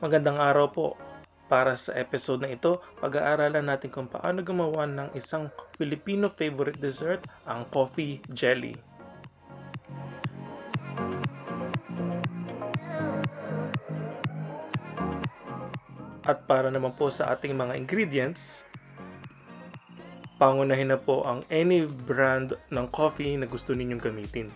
Magandang araw po. Para sa episode na ito, pag-aaralan natin kung paano gumawa ng isang Filipino favorite dessert, ang coffee jelly. At para naman po sa ating mga ingredients, pangunahin na po ang any brand ng coffee na gusto ninyong gamitin.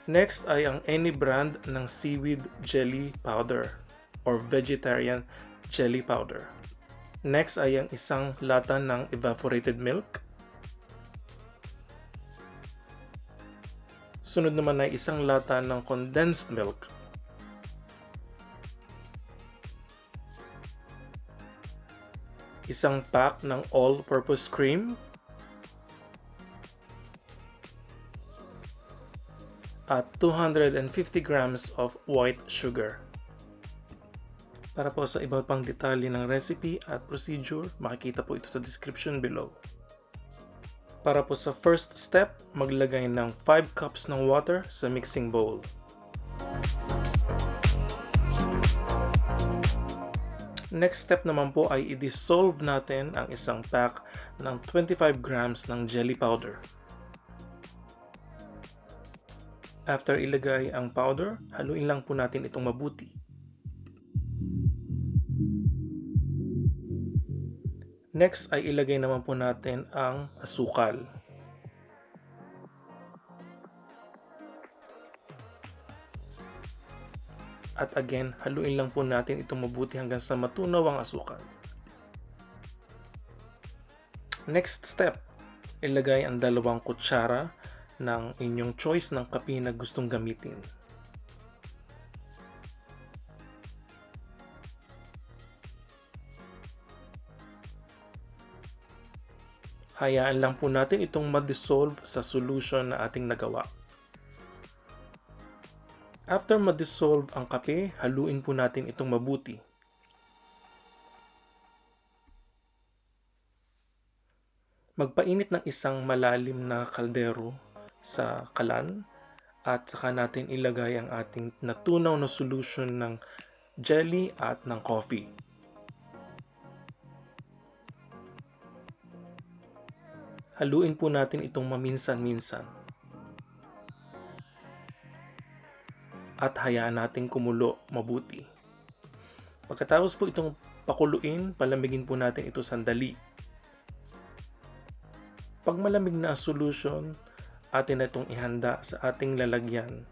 Next ay ang any brand ng seaweed jelly powder or vegetarian jelly powder. Next ay ang isang lata ng evaporated milk. Sunod naman ay isang lata ng condensed milk. Isang pack ng all-purpose cream. At 250 grams of white sugar. Para po sa iba pang detalye ng recipe at procedure, makikita po ito sa description below. Para po sa first step, maglagay ng 5 cups ng water sa mixing bowl. Next step naman po ay i-dissolve natin ang isang pack ng 25 grams ng jelly powder. After ilagay ang powder, haluin lang po natin itong mabuti. Next ay ilagay naman po natin ang asukal. At again, haluin lang po natin itong mabuti hanggang sa matunaw ang asukal. Next step, ilagay ang 2 kutsara ng inyong choice ng kape na gustong gamitin. Hayaan lang po natin itong ma-dissolve sa solution na ating nagawa. After ma-dissolve ang kape, haluin po natin itong mabuti. Magpainit ng isang malalim na kaldero sa kalan at saka natin ilagay ang ating natunaw na solution ng jelly at ng coffee. Haluin po natin itong maminsan-minsan. At hayaan natin kumulo mabuti. Pagkatapos po itong pakuluin, palamigin po natin ito sandali. Pag malamig na ang solution, atin na itong ihanda sa ating lalagyan.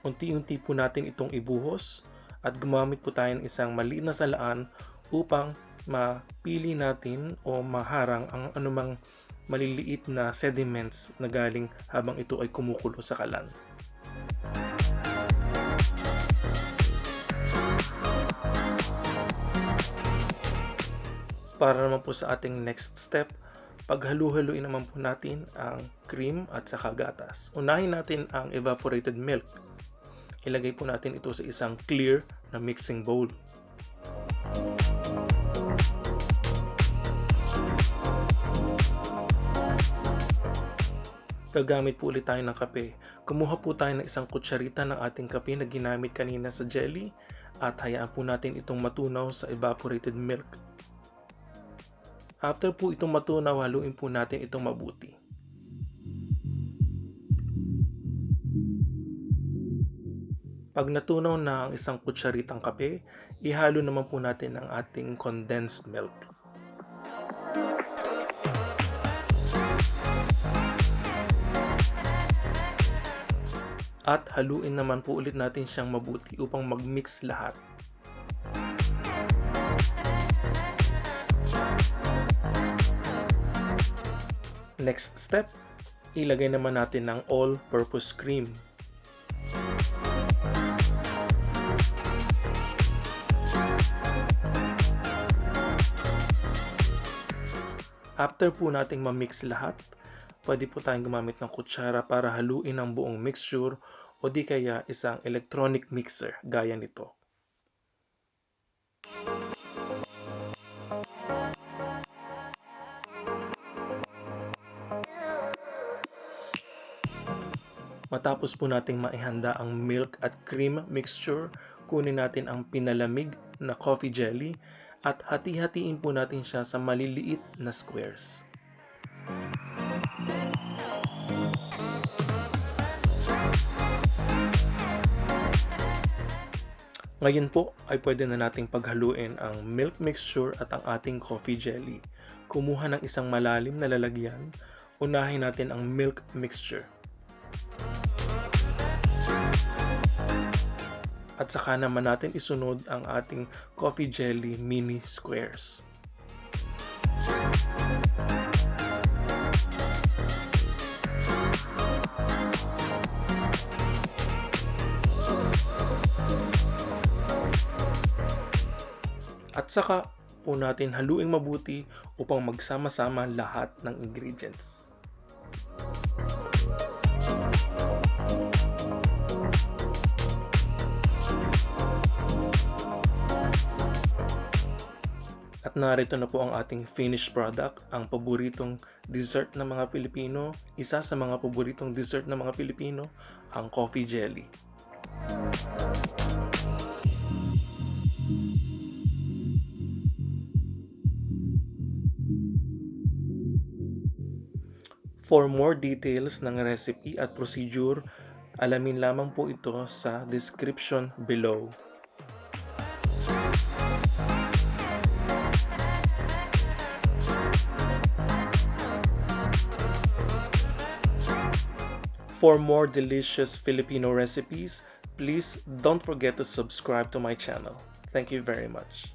Unti-unti po natin itong ibuhos at gumamit po tayo ng isang maliit na salaan upang mapili natin o maharang ang anumang maliliit na sediments na galing habang ito ay kumukulo sa kalan. Para naman po sa ating next step, paghalu-haluin naman po natin ang cream at saka gatas. Unahin natin ang evaporated milk. Ilagay po natin ito sa isang clear na mixing bowl. Gagamit po ulit tayo ng kape. Kumuha po tayo ng isang kutsarita ng ating kape na ginamit kanina sa jelly at hayaan po natin itong matunaw sa evaporated milk. After po itong matunaw, haluin po natin itong mabuti. Pag natunaw na ang isang kutsaritang kape, ihalo naman po natin ang ating condensed milk. At haluin naman po ulit natin siyang mabuti upang mag-mix lahat. Next step, ilagay naman natin ng all-purpose cream. After po nating ma-mix lahat, pwede po tayong gumamit ng kutsara para haluin ang buong mixture o di kaya isang electronic mixer gaya nito. Matapos po nating maihanda ang milk at cream mixture, kunin natin ang pinalamig na coffee jelly at hati-hatiin po natin siya sa maliliit na squares. Ngayon po ay pwede na nating paghaluin ang milk mixture at ang ating coffee jelly. Kumuha ng isang malalim na lalagyan, unahin natin ang milk mixture. At saka naman natin isunod ang ating coffee jelly mini squares. At saka po natin haluing mabuti upang magsama-sama lahat ng ingredients. At narito na po ang ating finished product, ang paboritong dessert ng mga Pilipino, isa sa mga paboritong dessert ng mga Pilipino, ang coffee jelly. For more details ng recipe at procedure, alamin lamang po ito sa description below. For more delicious Filipino recipes, please don't forget to subscribe to my channel. Thank you very much.